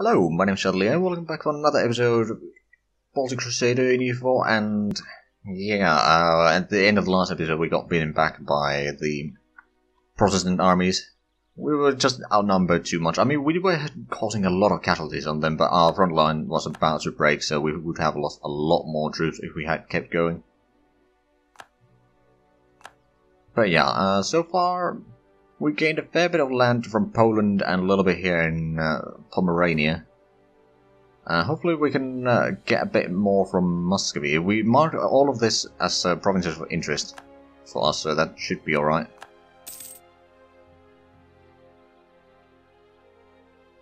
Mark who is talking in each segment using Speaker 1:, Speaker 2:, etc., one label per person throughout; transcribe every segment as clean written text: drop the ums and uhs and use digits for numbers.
Speaker 1: Hello, my name's Shadley, and welcome back to another episode of Baltic Crusader in EU4, and yeah, at the end of the last episode we got beaten back by the Protestant armies. We were just outnumbered too much. I mean, we were causing a lot of casualties on them, but our front line was about to break, so we would have lost a lot more troops if we had kept going. But yeah, so far we gained a fair bit of land from Poland and a little bit here in Pomerania. Hopefully we can get a bit more from Muscovy. We marked all of this as provinces of interest for us, so that should be alright.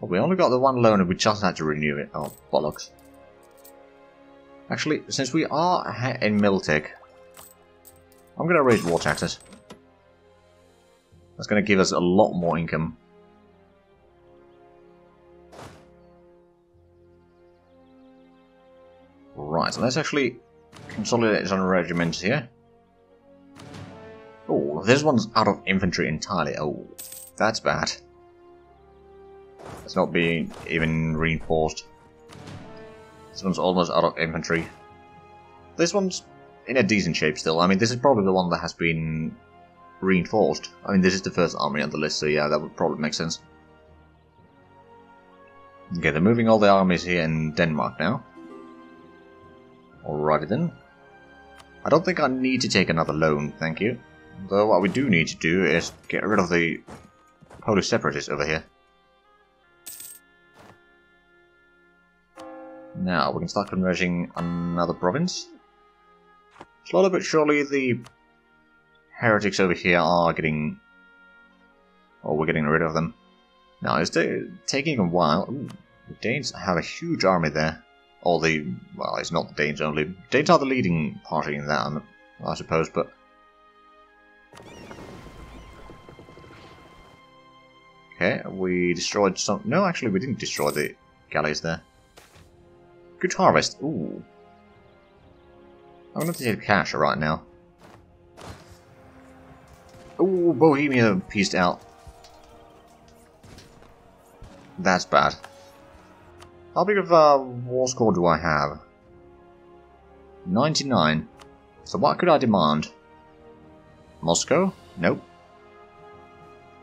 Speaker 1: Well, we only got the one loan and we just had to renew it. Oh, bollocks. Actually, since we are in Baltic, I'm going to raise war taxes. That's going to give us a lot more income. Right, so let's actually consolidate some regiments here. Oh, this one's out of infantry entirely. Oh, that's bad. It's not being even reinforced. This one's almost out of infantry. This one's in a decent shape still. I mean, this is probably the one that has been reinforced. I mean, this is the first army on the list, so yeah, that would probably make sense. Okay, they're moving all the armies here in Denmark now. Alrighty then. I don't think I need to take another loan, thank you. Though what we do need to do is get rid of the Polish separatists over here. Now, we can start converting another province. Slowly but surely the heretics over here are getting... or we're getting rid of them. Now, it's taking a while. Ooh, the Danes have a huge army there. Or the... well, it's not the Danes only. Danes are the leading party in that, I suppose, but... okay, we destroyed some... no, actually, we didn't destroy the galleys there. Good harvest. Ooh. I'm going to take cash right now. Ooh, Bohemia pieced out. That's bad. How big of a war score do I have? 99. So what could I demand? Moscow? Nope.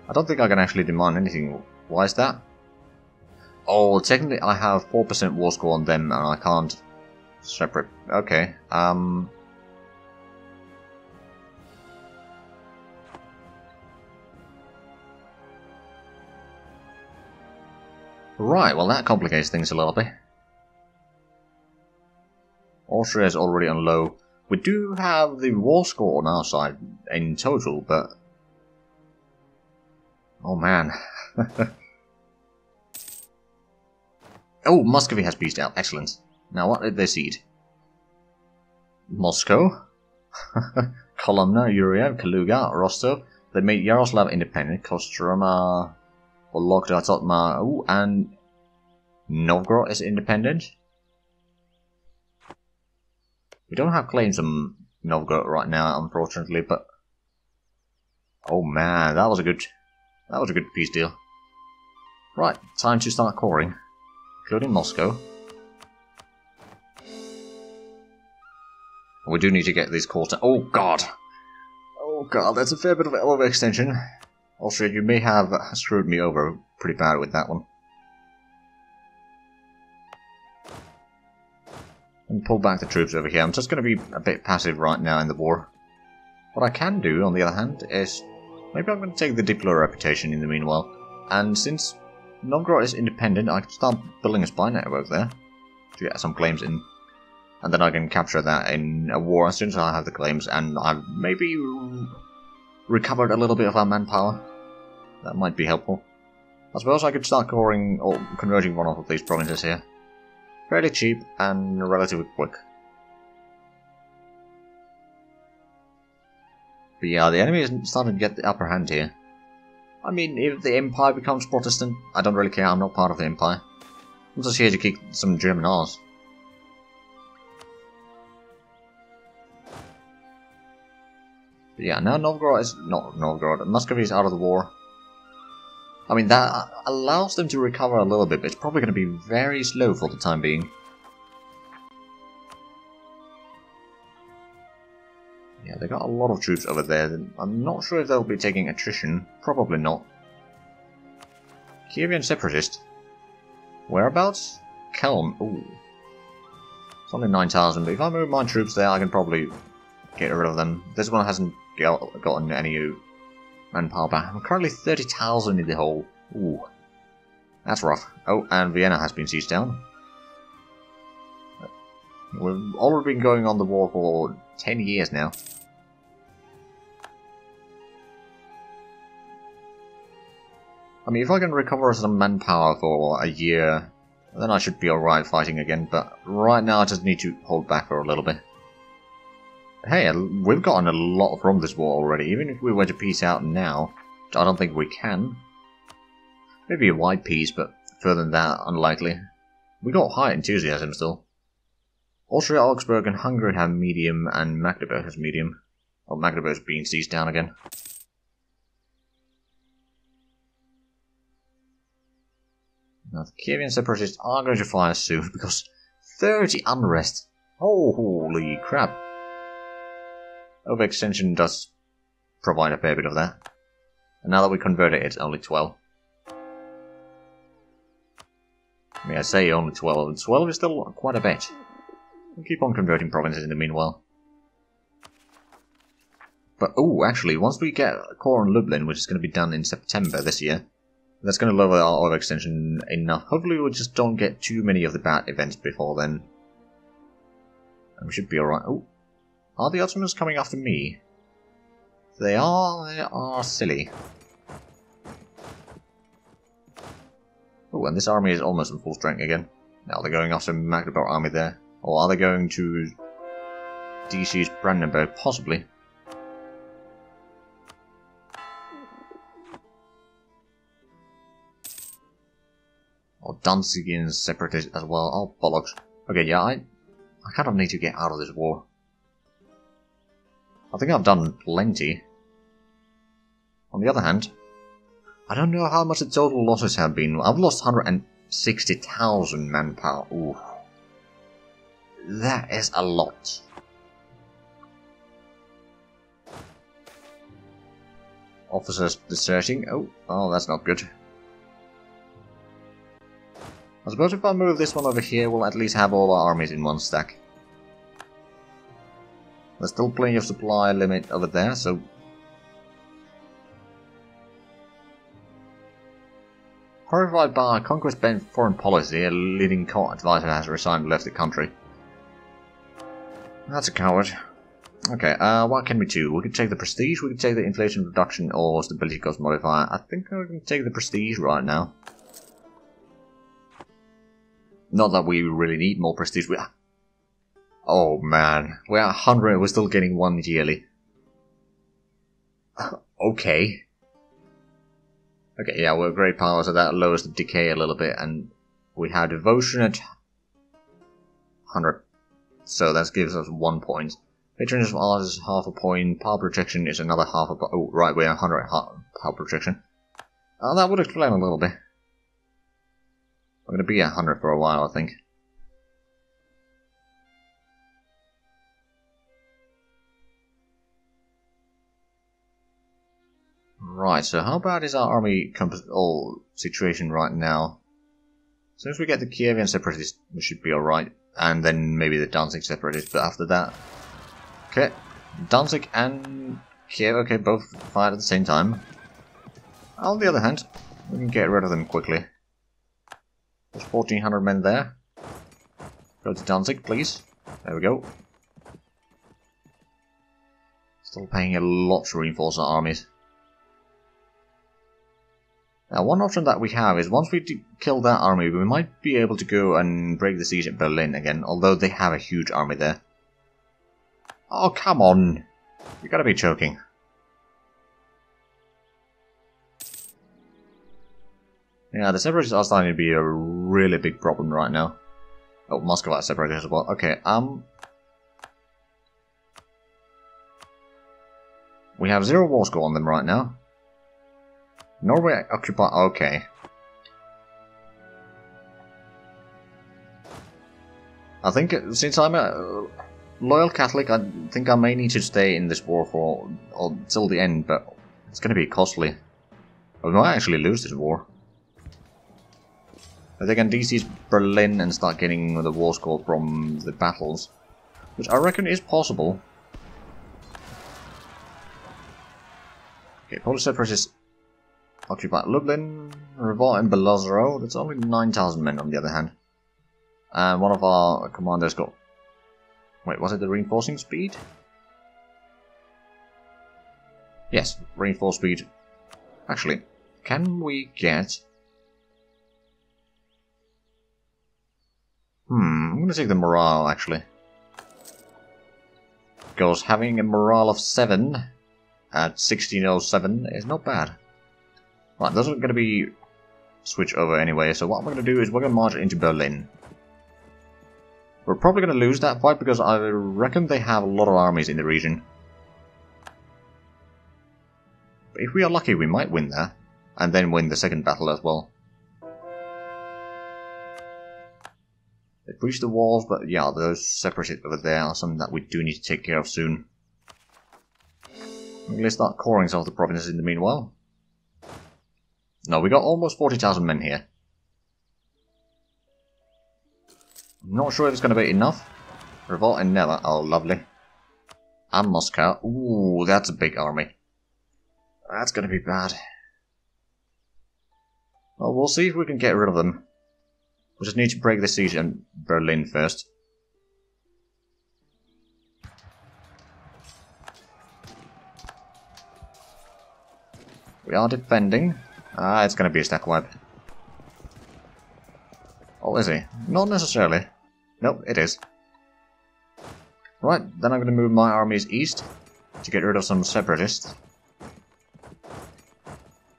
Speaker 1: I don't think I can actually demand anything. Why is that? Oh, technically I have 4% war score on them and I can't separate. Okay. Right, well that complicates things a little bit. Austria is already on low. We do have the war score on our side in total, but... oh man. Oh, Muscovy has pieced out. Excellent. Now what did they cede? Moscow? Kolomna, Yuriev, Kaluga, Rostov. They made Yaroslav independent. Kostroma... Vologda, Totma, ooh, and Novgorod is independent. We don't have claims on Novgorod right now, unfortunately, but oh man, that was a good peace deal. Right, time to start coring, including Moscow. We do need to get these cores. Oh god, that's a fair bit of overextension. Austria, you may have screwed me over pretty bad with that one. And pull back the troops over here. I'm just going to be a bit passive right now in the war. What I can do, on the other hand, is maybe I'm going to take the diplomatic reputation in the meanwhile. And since Novgorod is independent, I can start building a spy network there to get some claims in. And then I can capture that in a war as soon as I have the claims, and I've maybe recovered a little bit of our manpower. That might be helpful. I suppose I could start coring or converting one of these provinces here. Fairly cheap and relatively quick. But yeah, the enemy is starting to get the upper hand here. I mean, if the Empire becomes Protestant, I don't really care, I'm not part of the Empire. I'm just here to kick some German arse. But yeah, now Novgorod is... not Novgorod, Muscovy is out of the war. I mean, that allows them to recover a little bit, but it's probably going to be very slow for the time being. Yeah, they got a lot of troops over there. I'm not sure if they'll be taking attrition. Probably not. Kievan Separatist. Whereabouts? Kelm. Ooh. It's only 9,000, but if I move my troops there, I can probably get rid of them. This one hasn't gotten any manpower back. I'm currently 30,000 in the hole. Ooh. That's rough. Oh, and Vienna has been sieged down. We've already been going on the war for 10 years now. I mean, if I can recover some manpower for a year, then I should be alright fighting again, but right now I just need to hold back for a little bit. Hey, we've gotten a lot from this war already, even if we were to peace out now, which I don't think we can. Maybe a wide peace, but further than that, unlikely. We got high enthusiasm still. Austria, Augsburg and Hungary have medium, and Magdeburg has medium. Well, Magdeburg's being seized down again. Now, the Kievan Separatists are going to fire soon, because 30 unrest. Holy crap. Overextension does provide a fair bit of that. And now that we converted it, it's only 12. I mean, I say only 12, and 12 is still quite a bit. We'll keep on converting provinces in the meanwhile. But, oh, actually, once we get core on Lublin, which is going to be done in September this year, that's going to lower our overextension enough. Hopefully we just don't get too many of the bad events before then. And we should be alright. Oh, are the Ottomans coming after me? They are silly. Oh, and this army is almost in full strength again. Now they're going after Magdeburg army there. Or are they going to DC's Brandenburg? Possibly. Or Danzigian separatists as well. Oh, bollocks. Okay, yeah, I kind of need to get out of this war. I think I've done plenty. On the other hand, I don't know how much the total losses have been. I've lost 160,000 manpower. Ooh. That is a lot. Officers deserting. Oh, that's not good. I suppose if I move this one over here, we'll at least have all our armies in one stack. There's still plenty of supply limit over there, so... Horrified by conquest-bent foreign policy, a leading court advisor has resigned and left the country. That's a coward. Okay, what can we do? We could take the prestige, we could take the inflation reduction or stability cost modifier. I think I can take the prestige right now. Not that we really need more prestige. Oh man, we're at 100, we're still getting one yearly. Okay. Okay, yeah, we're a great power, so that lowers the decay a little bit, and we have devotion at 100. So that gives us 1 point. Patronage of ours is half a point, power protection is another half a point. Oh, right, we're 100 power protection. That would explain a little bit. We're going to be at 100 for a while, I think. Right, so how bad is our army situation right now? As soon as we get the Kievan separatists, we should be alright. And then maybe the Danzig separatists, but after that... Okay, Danzig and Kiev, okay, both fired at the same time. On the other hand, we can get rid of them quickly. There's 1,400 men there. Go to Danzig, please. There we go. Still paying a lot to reinforce our armies. Now, one option that we have is once we kill that army, we might be able to go and break the siege at Berlin again, although they have a huge army there. Oh, come on! You gotta be joking. Yeah, the separatists are starting to be a really big problem right now. Oh, Moscow is separated as well. Okay, we have 0 war score on them right now. Norway occupy... okay. I think, since I'm a loyal Catholic, I think I may need to stay in this war for until the end, but it's going to be costly. We might actually lose this war. But they can DC Berlin and start getting the war score from the battles, which I reckon is possible. Okay, Polish separatists occupy Lublin, revolt in Belozero. That's only 9,000 men on the other hand. And one of our commanders got... wait, was it the reinforcing speed? Yes, reinforced speed. Actually, can we get... I'm gonna take the morale, actually. Because having a morale of 7 at 1607 is not bad. Right, those are gonna be switch over anyway, so what we're gonna do is we're gonna march into Berlin. We're probably gonna lose that fight because I reckon they have a lot of armies in the region. But if we are lucky, we might win there, and then win the second battle as well. They breached the walls, but yeah, those separatists over there are something that we do need to take care of soon. Let's start coring some of the provinces in the meanwhile. No, we got almost 40,000 men here. I'm not sure if it's going to be enough. Revolt and Nella, oh lovely. And Moscow, ooh, that's a big army. That's going to be bad. Well, we'll see if we can get rid of them. We just need to break the siege in Berlin first. We are defending. Ah, it's going to be a stack wipe. Oh, is he? Not necessarily. Nope, it is. Right, then I'm going to move my armies east to get rid of some separatists.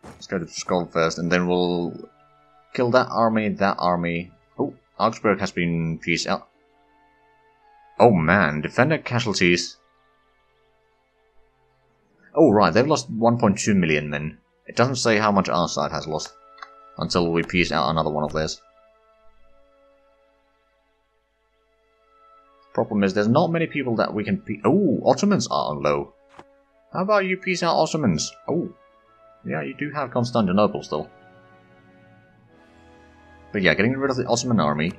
Speaker 1: Let's go to Skov first, and then we'll kill that army, that army. Oh, Augsburg has been pieced out. Oh man, defender casualties. Oh right, they've lost 1.2 million men. It doesn't say how much our side has lost until we piece out another one of theirs. Problem is, there's not many people that we can oh, Ottomans are low. How about you piece out Ottomans? Oh, yeah, you do have Constantinople still. But yeah, getting rid of the Ottoman army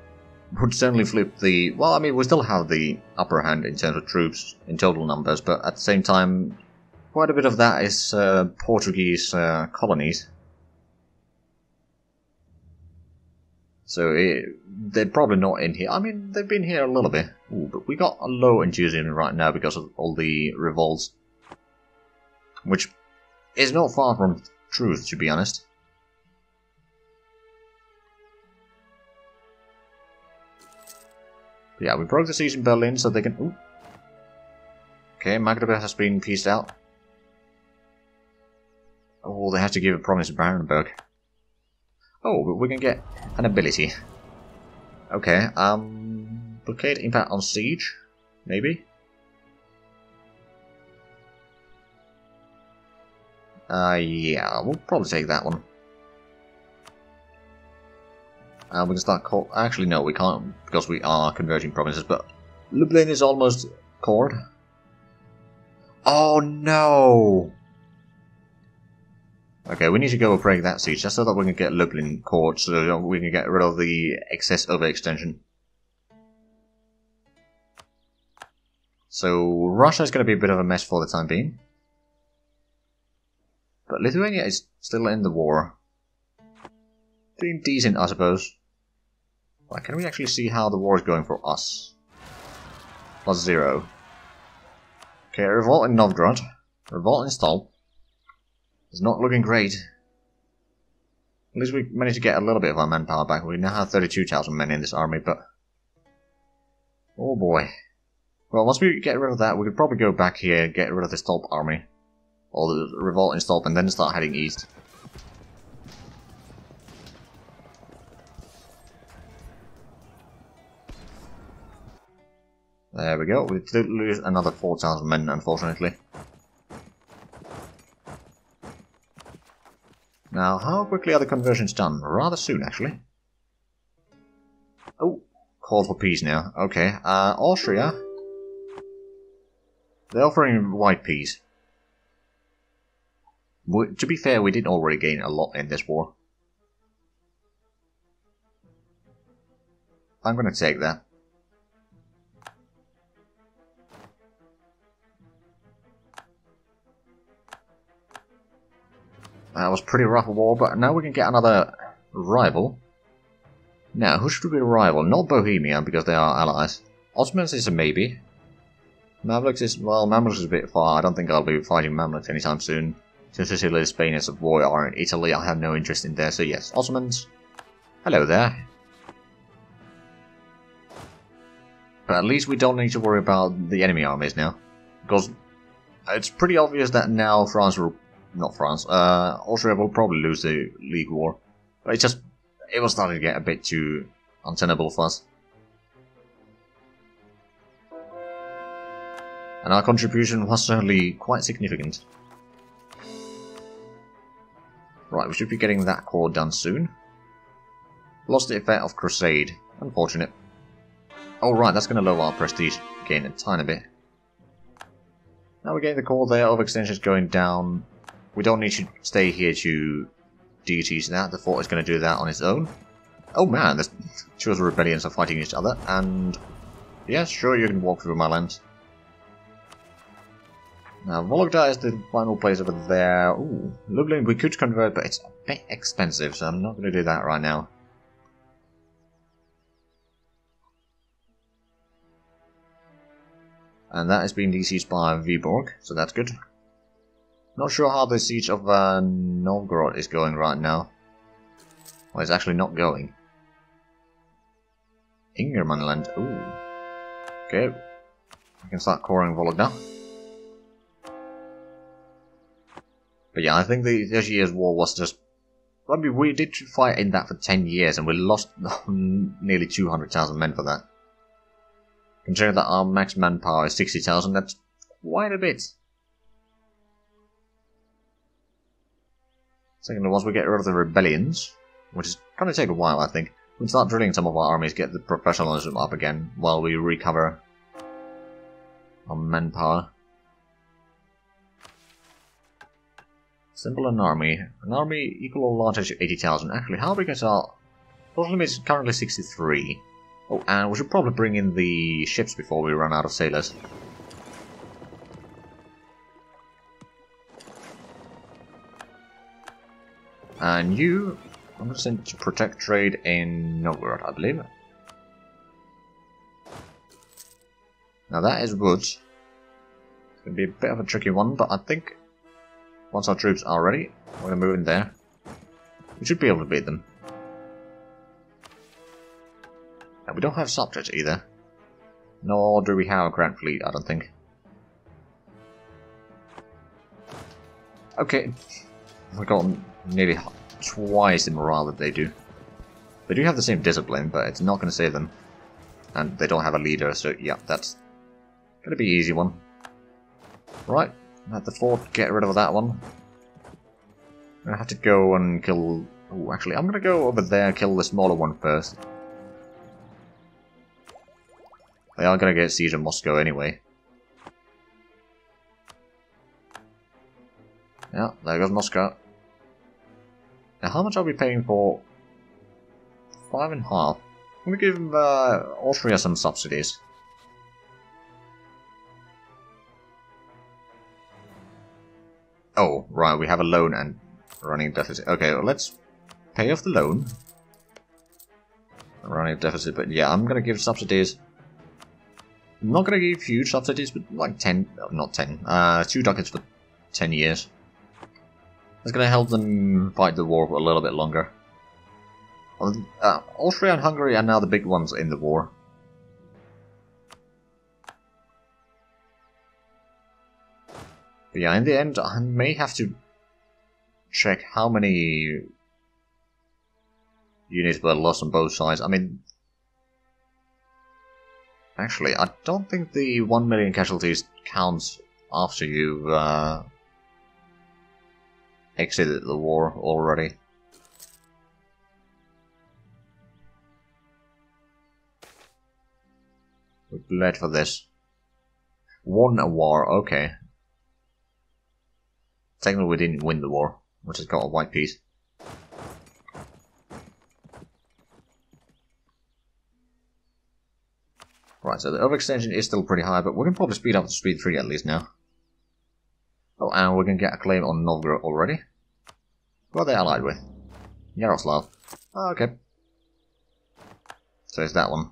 Speaker 1: would certainly flip the... well, I mean, we still have the upper hand in terms of troops in total numbers, but at the same time, quite a bit of that is Portuguese colonies. So they're probably not in here. I mean, they've been here a little bit. Ooh, but we got a low enthusiasm right now because of all the revolts. Which is not far from truth, to be honest. But yeah, we broke the siege in Berlin so they can... ooh. Okay, Magdeburg has been pieced out. Oh, they have to give a promise to Brandenburg. Oh, but we can get an ability. Okay, blockade impact on siege, maybe? Yeah, we'll probably take that one. We can start actually, no, we can't, because we are converging provinces, but Lublin is almost cored. Oh no! Okay, we need to go break that siege, just so that we can get Lublin cored, so we can get rid of the excess overextension. So, Russia is going to be a bit of a mess for the time being. But Lithuania is still in the war. Doing decent, I suppose. Right, can we actually see how the war is going for us? +0. Okay, revolt in Novgorod. Revolt in Stolp. It's not looking great. At least we managed to get a little bit of our manpower back. We now have 32,000 men in this army, but... oh boy. Well, once we get rid of that, we could probably go back here and get rid of the Stolp army. Or the revolt in Stolp, and then start heading east. There we go. We did lose another 4,000 men, unfortunately. Now, how quickly are the conversions done? Rather soon, actually. Oh, call for peace now. Okay, Austria. They're offering white peace. To be fair, we did already gain a lot in this war. I'm gonna take that. That was pretty rough war, but now we can get another rival. Now, who should be the rival? Not Bohemia, because they are allies. Ottomans is a maybe. Mamluks is, well, Mamluks is a bit far. I don't think I'll be fighting Mamluks anytime soon. Since Sicily, Spain, and Savoy are in Italy, I have no interest in there, so yes. Ottomans. Hello there. But at least we don't need to worry about the enemy armies now. Because it's pretty obvious that now France will... Not France. Austria will probably lose the League War. But it was starting to get a bit too untenable for us. And our contribution was certainly quite significant. Right, we should be getting that core done soon. Lost the effect of Crusade. Unfortunate. Oh right, that's going to lower our prestige again a tiny bit. Now we're getting the core there, overextensions going down. We don't need to stay here to deities that. The fort is going to do that on its own. Oh man, there's two of the rebellions are fighting each other, and yes, sure, you can walk through my land. Now, Vologda is the final place over there. Ooh, Lublin we could convert, but it's a bit expensive, so I'm not going to do that right now. And that is being besieged by Viborg, so that's good. Not sure how the siege of Novgorod is going right now. Well, it's actually not going. Ingermanland, ooh. Okay, I can start coring Vologda. But yeah, I think the 30 Years' War was just... I mean, we did fight in that for 10 years and we lost nearly 200,000 men for that. Considering that our max manpower is 60,000, that's quite a bit. Secondly, once we get rid of the rebellions, which is going to take a while, I think, we can start drilling some of our armies, get the professionalism up again, while we recover our manpower. Simple an army. An army equal or larger to 80,000. Actually, how big is our... Total limit is currently 63. Oh, and we should probably bring in the ships before we run out of sailors. And you, I'm going to send to protect trade in Novgorod, I believe. Now that is wood. It's going to be a bit of a tricky one, but I think once our troops are ready, we're going to move in there. We should be able to beat them. And we don't have subjects either. Nor do we have a Grand Fleet, I don't think. Okay. We've got nearly twice the morale that they do. They do have the same discipline, but it's not going to save them. And they don't have a leader, so yeah, that's going to be an easy one. Right, at the fort, get rid of that one. I have to go and kill... Oh, actually, I'm going to go over there, kill the smaller one first. They are going to get siege of Moscow anyway. Yeah, there goes Moscow. Now, how much are we paying for 5.5? I'm going to give Austria some subsidies. Oh, right, we have a loan and running deficit. Okay, well, let's pay off the loan. Running deficit, but yeah, I'm going to give subsidies. I'm not going to give huge subsidies, but like 10, not 10, 2 ducats for 10 years. It's going to help them fight the war for a little bit longer. Austria and Hungary are now the big ones in the war. But yeah, in the end, I may have to check how many units were lost on both sides. I mean, actually, I don't think the 1 million casualties counts after you've exited the war already. We bled for this. Won a war, okay. Technically we didn't win the war, which has got a white piece. Right, so the overextension is still pretty high, but we can probably speed up to speed 3 at least now. Oh, and we're going to get a claim on Novgorod already. Who are they allied with? Yaroslav. Oh, okay. So it's that one.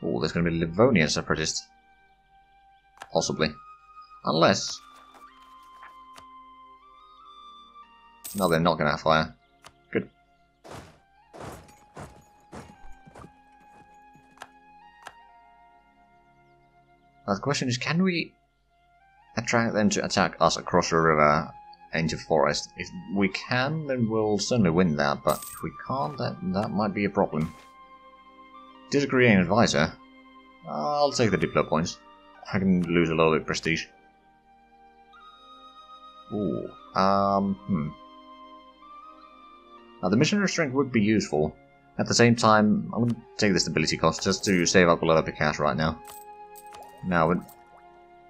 Speaker 1: Oh, there's going to be Livonian separatists. Possibly. Unless... No, they're not going to have fire. Good. Now the question is, can we attract them to attack us across the river into forest? If we can, then we'll certainly win that, but if we can't, that might be a problem. Disagreeing advisor? I'll take the Diplo points. I can lose a little bit of prestige. Ooh, Now the missionary strength would be useful. At the same time, I'm going to take the stability cost just to save up a little bit of cash right now. Now,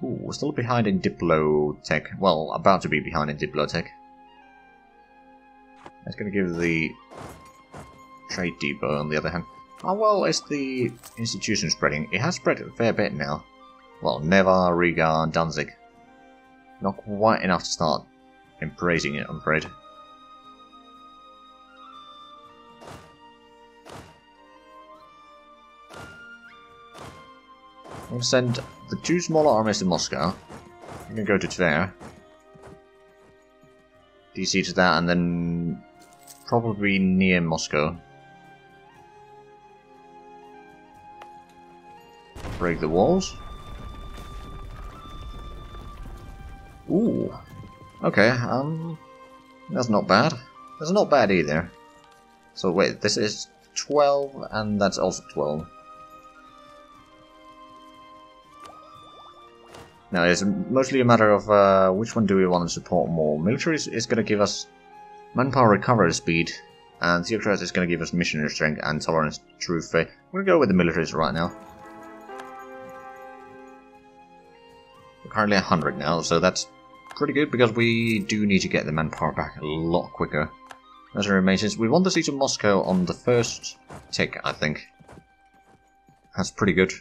Speaker 1: we're still behind in Diplo tech. Well, about to be behind in Diplo tech. That's going to give the trade depot on the other hand. How well is the institution spreading? It has spread a fair bit now. Well, Neva, Riga, and Danzig. Not quite enough to start embracing it, I'm afraid. I'm going to send the 2 smaller armies to Moscow. I'm going to go to Tver. DC to that, and then probably near Moscow. Break the walls. Ooh. Okay, that's not bad. That's not bad either. So wait, this is 12, and that's also 12. Now, it's mostly a matter of which one do we want to support more. Military is going to give us manpower recovery speed, and theocracy is going to give us missionary strength and tolerance to true faith. We're going to go with the militaries right now. We're currently 100 now, so that's pretty good because we do need to get the manpower back a lot quicker. As it remains, we want to see to Moscow on the first tick, I think. That's pretty good.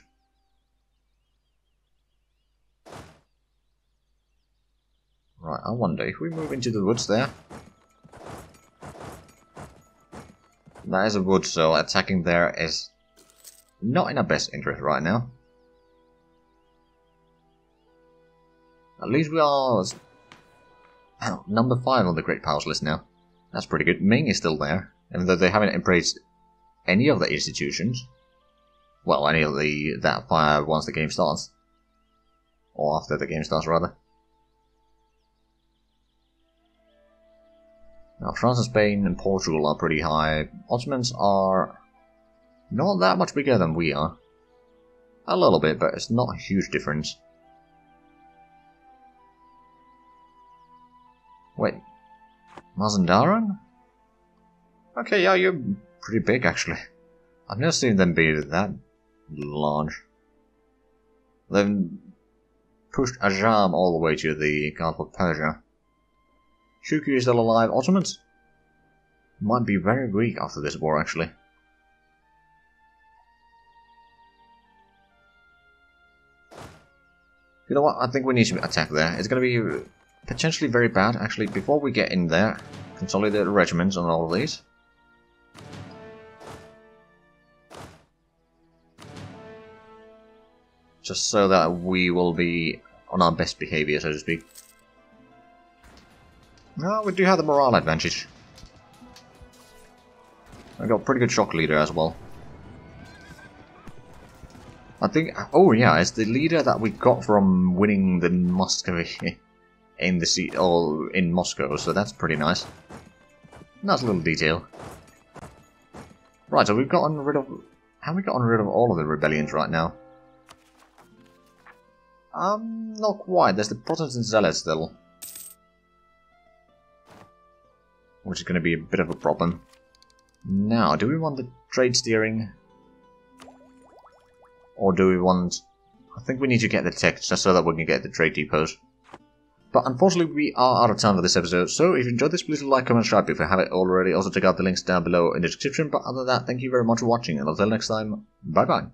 Speaker 1: Right, I wonder if we move into the woods there. That is a wood, so attacking there is not in our best interest right now. At least we are number 5 on the Great Powers list now. That's pretty good. Ming is still there, even though they haven't embraced any of the institutions. Well, any of that fire once the game starts. Or after the game starts, rather. Now, France and Spain and Portugal are pretty high. Ottomans are not that much bigger than we are. A little bit, but it's not a huge difference. Wait, Mazandaran? Okay, yeah, you're pretty big, actually. I've never seen them be that large. They've pushed Ajam all the way to the Gulf of Persia. Shuku is still alive. Ottomans might be very weak after this war, actually. You know what? I think we need to attack there. It's going to be potentially very bad, actually. Before we get in there, consolidate the regiments on all of these. Just so that we will be on our best behavior, so to speak. No, we do have the morale advantage. I got a pretty good shock leader as well. I think, oh yeah, it's the leader that we got from winning the Muscovy in the sea, or in Moscow, so that's pretty nice. Nice little detail. Right, so we've gotten rid of have we gotten rid of all of the rebellions right now? Not quite. There's the Protestant Zealots still. Which is going to be a bit of a problem. Now, do we want the trade steering? Or do we want... I think we need to get the tech just so that we can get the trade depots. But unfortunately we are out of time for this episode, so if you enjoyed this, please like, comment, subscribe if you haven't already. Also check out the links down below in the description, but other than that, thank you very much for watching, and until next time, bye bye.